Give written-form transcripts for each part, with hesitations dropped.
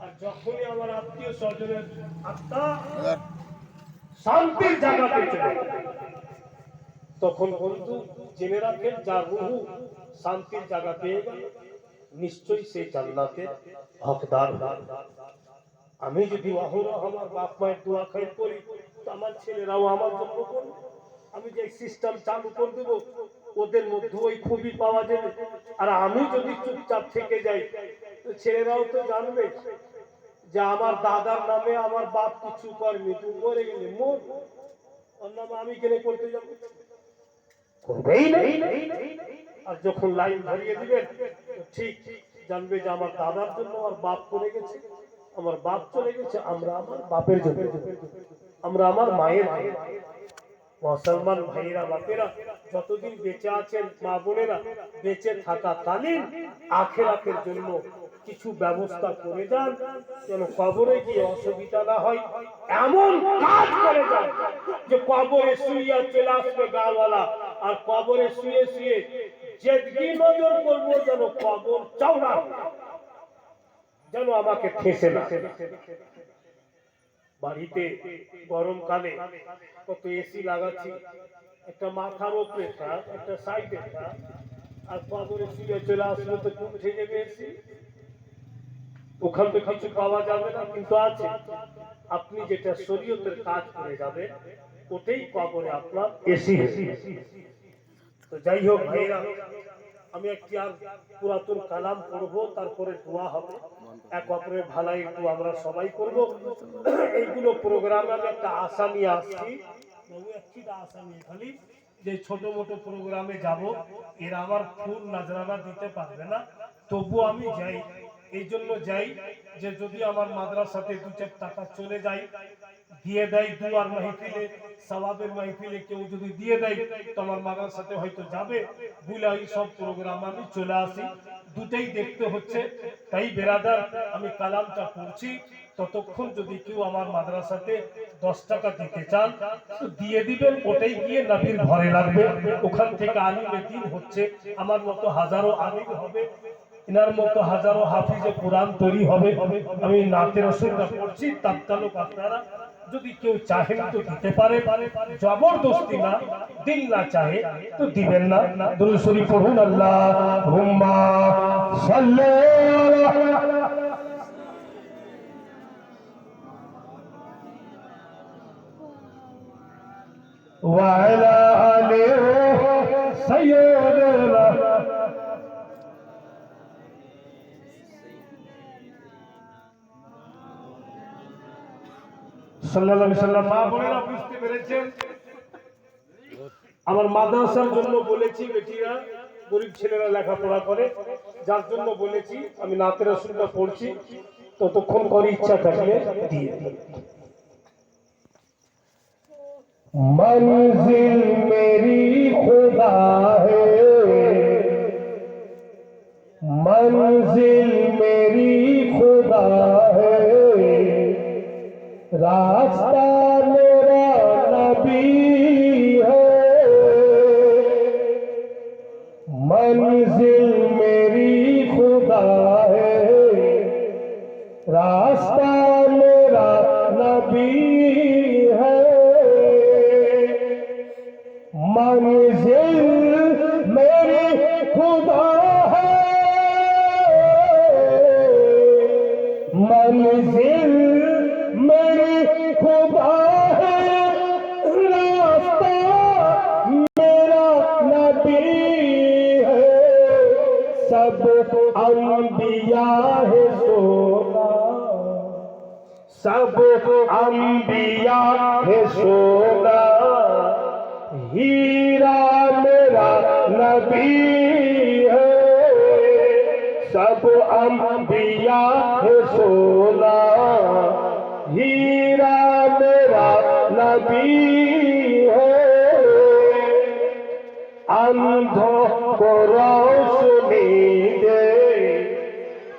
আর যখনই আমার আত্মীয় স্বজনের আত্মা শান্তির জায়গাতে চলে তখন বন্ধু জেনে রাখেন যার রুহু শান্তির জায়গা পেয়ে গেল নিশ্চয়ই সে জান্নাতের হকদার। আমি যদি অহরহ আমার বাপ মায়ের দোয়া খাই করি তো আমার ছেলেরাও আমার জন্য করবে। আমি যে সিস্টেম চালু করে দেব ওদের মধ্যে ওই খুবই পাওয়া যাবে। আর আমি যদি চুপচাপ থেকে যাই তো ছেলেরাও তো জানবে যে আমার দাদার নামে আমার বাপ কিছু করেনি, তুই করে গেলে মোর ওর নামে আমি কেন করতে যাবো? করবেই না। আর যখন লাইন ধরিয়ে দিবেন ঠিক জানবে যে আমার দাদার জন্য আমার বাপ করে গেছে, আমার বাপ চলে গেছে, আমরা আমার বাপের জন্য, আমরা আমার মায়ের জন্য। মুসলমান ভাইরা বাপেরা যতদিন বেঁচে আছেন মা বোনেরা বেঁচে থাকাকালীন আখিরাতের জন্য কিছু ব্যবস্থা করে যান যেন কবরে গিয়ে অসুবিধা না হয়। এমন কাজ করে যান যে কবরে শুইয়া চলে আসবে গাওয়ালা, আর কবরে শুয়ে শুয়ে যেদিকে নজর করবো যেন কবর চওড়া যেন আমাকে ঠেসে না। বাড়িতে গরমকালে কত এসি লাগাচ্ছি, একটা মাথার উপরে থাক একটা সাইডে থাক, আর কবরে শুয়ে চলে আসলে তো খুব উঠে যাবে এসি, ওখান থেকে কিছু পাওয়া যাবে না। কিন্তু আছে আপনি যেটা শরীয়তের কাজ করে যাবেন ওটাই কবরে আপনার এসি। তো যাই হোক ভাইরা, আমি একটি আর পুরাতন কালাম পড়বো, তারপরে দোয়া হবে, এক অপরের ভালাই একটু আমরা সবাই করব। এইগুলো প্রোগ্রামে আমি একটা আশা নিয়ে আসছি, আশা নিয়ে খালি যে ছোট মোটো প্রোগ্রামে যাব, এরা আমার ফুল নাজরানা দিতে পারবে না, তবু আমি যাই। এই জন্য যাই যে যদি আমার মাদ্রাসাতে 2-4 টাকা চলে যায়, দিয়ে দেয় দুয়ার মাহফিলে, সওয়াবের মাহফিলে কেউ যদি দিয়ে দেয় তো আমার মাদ্রাসাতে হয়তো যাবে, বুলা এই সব প্রোগ্রাম আমি চলে আসি, দুটেই দেখতে হচ্ছে। তাই বেরাদার আমি কালামটা পড়ছি, ততক্ষণ যদি কেউ আমার মাদ্রাসাতে 10 টাকা দিতে চান তো দিয়ে দিবেন, ওটাই গিয়ে নবীর ঘরে লাগবে। ওখান থেকে আলিমে দ্বীন হচ্ছে, আমার মতো হাজারো আলিম হবে, ইনার মতো হাজারো হাফিজে কোরআন তৈরি হবে। আমি নাতে রাসূলটা পড়ছি, তাৎকালিক আপনারা যদি কেউ চাহেন তো দিতে পারে, জবরদস্তি না, দিল না চাহে তো দিবেন না। দুরূদ শরীফ পড়ুন, আল্লাহুম্মা সাল্লি ওয়া আলা আলি সাইয়্যিদিনা সাল্লাল্লাহু আলাইহি সাল্লাম। মা বোনেরা বুঝতে পেরেছেন, আমার মাদ্রাসার জন্য বলেছি, বেটিরা গরিব ছেলেরা লেখাপড়া করে, যার জন্য বলেছি আমি নাতে রাসূলটা পড়ছি, ততক্ষণ করে ইচ্ছা থাকলে দিয়ে দিই। मंजिल मेरी खुदा है, मंजिल मेरी खुदा है, रास्ता मेरा नबी है, मंजिल मेरी खुदा है, रास्ता मेरा नबी है, मंजिल मेरी खुदा है, मंजिल मेरी खुदा है, रास्ता मेरा नबी है, सब अंबिया है सोना, सब अंबिया है सोना, हीरा मेरा नबी है, सब अंबिया है सोना, हीरा मेरा नबी है, अंधों को रोशनी दे,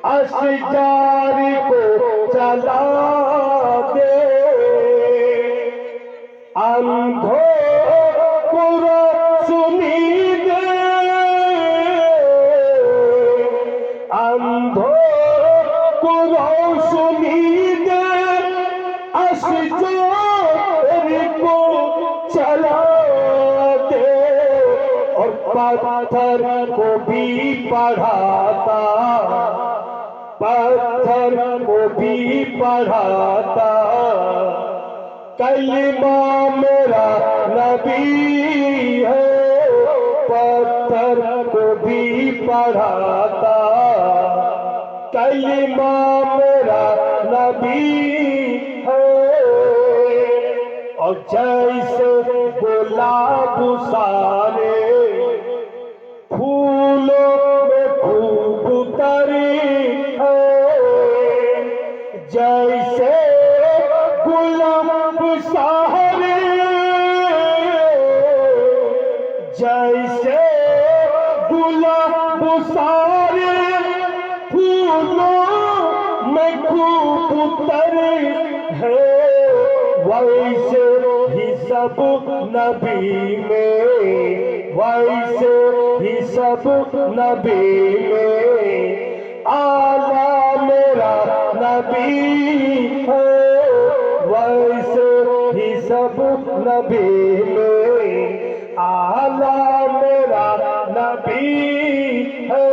अशजार को जला दे, अंधों रोशनी दे, अंधों को रोशनी को चला दे और पत्थर को भी पढ़ाता, पत्थर को भी पढ़ाता। कलिमा मेरा नबी है, पत्थर को भी पढ़ाता। कलिमा मेरा नबी है। और जैसे गुलाब सारे फूलों में खूब उतरी है, जैसे गुलाब सारे, जैसे गुलाब सारे फूलों में खूब उतरी है, वैसे ही सब नबी में, वैसे ही सब नबी में आला मेरा नबी है। वैसे ही सब नबी में आला मेरा नबी है।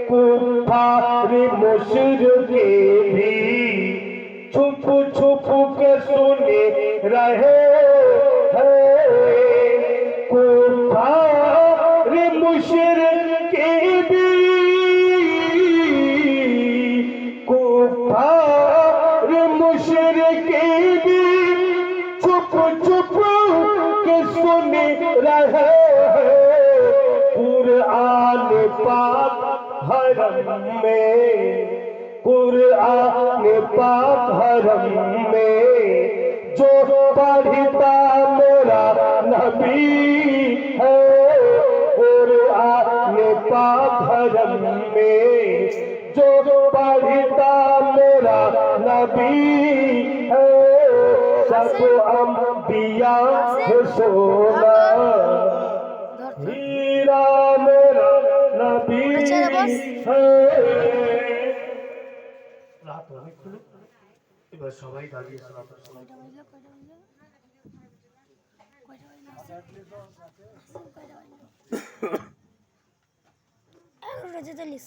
कुफार मुशरिके भी छुप छुप के सुने रहे हैं। कुफार मुशरिके भी, कुफार मुशरिके भी छुप छुप के सुने रहे हैं। कुरान पाक हरम में, कुरान पाक हरम में जो पढ़ता मेरा नबी है। कुरान पाक हरम में जो पढ़ता मेरा नबी है। सब अंबिया है सोना, हीरा मेरा नबी है। রাত অনেক হলো, এবার সবাই দাঁড়িয়ে সালাতের সময় কয়টা বাজলো? 11টা 43।